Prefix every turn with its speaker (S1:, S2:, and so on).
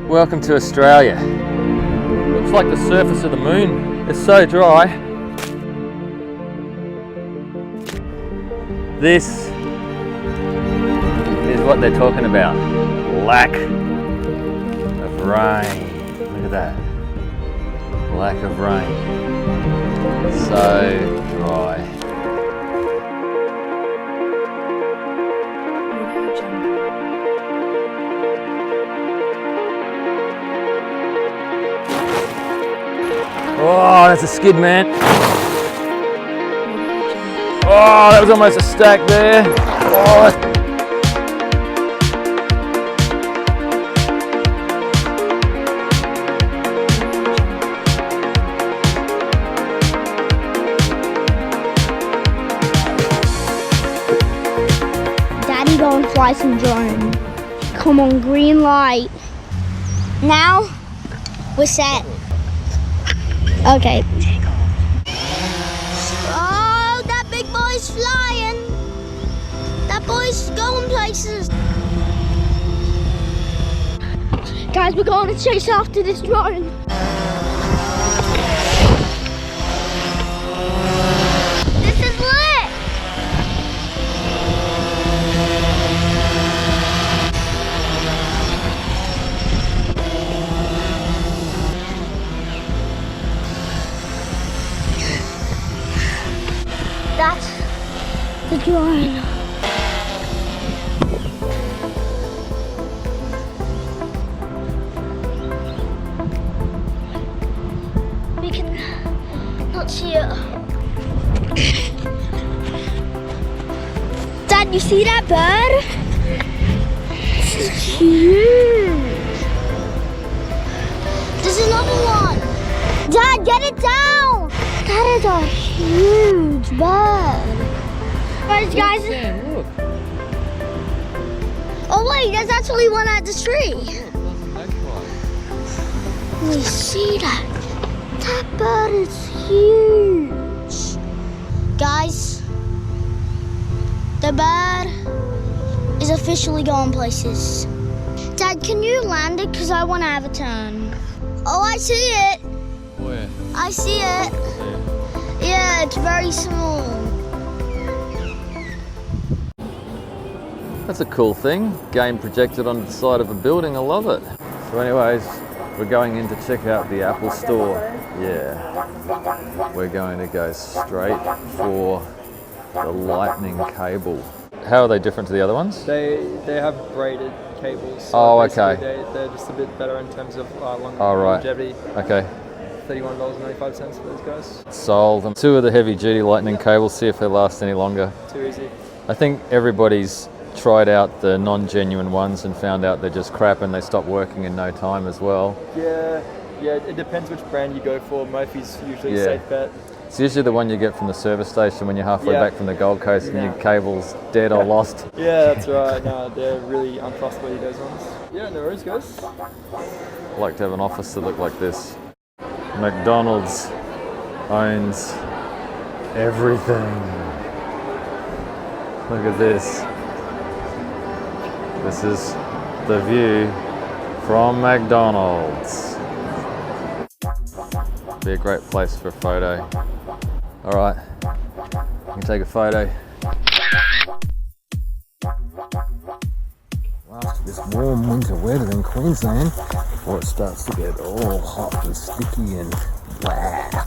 S1: Welcome to Australia. Looks like the surface of the moon. It's so dry. This is what they're talking about. Lack of rain. Look at that. Lack of rain. So dry. Oh, that's a skid, man. Oh, that was almost a stack there. Oh.
S2: Daddy, go and fly some drone. Come on, green light. Now, we're set. Okay. Oh, that big boy's flying. That boy's going places. Guys, we're going to chase after this drone. This is lit. That's the drone. We can not see it. Dad, you see that bird? It's huge. There's another one. Dad, get it down. That is a huge bird. Guys.
S1: Look.
S2: Oh wait, there's actually one at the tree. We see that. That bird is huge. Guys, the bird is officially going places. Dad, can you land it? Because I want to have a turn. Oh, I see it.
S1: Where?
S2: I see it. Yeah, it's very small.
S1: That's a cool thing. Game projected on the side of a building. I love it. So anyways, we're going in to check out the Apple store. Yeah. We're going to go straight for the lightning cable. How are they different to the other ones?
S3: They have braided cables. So
S1: Oh, okay.
S3: They're just a bit better in terms of
S1: Oh,
S3: longevity.
S1: right. Okay.
S3: $31.95 for those guys.
S1: Sold. And 2 of the heavy duty lightning cables, see if they last any longer.
S3: Too easy.
S1: I think everybody's tried out the non-genuine ones and found out they're just crap and they stop working in no time as well.
S3: Yeah, it depends which brand you go for. Mophie's usually a safe bet.
S1: It's usually the one you get from the service station when you're halfway back from the Gold Coast and your cable's dead or lost.
S3: Yeah, that's right. No, they're really untrustworthy, those ones. Yeah, no worries, guys.
S1: I'd like to have an office that looked like this. McDonald's owns everything. Look at this. This is the view from McDonald's. Be a great place for a photo. All right, you can take a photo. Well, this warm winter weather in Queensland before it starts to get all hot and sticky and blah.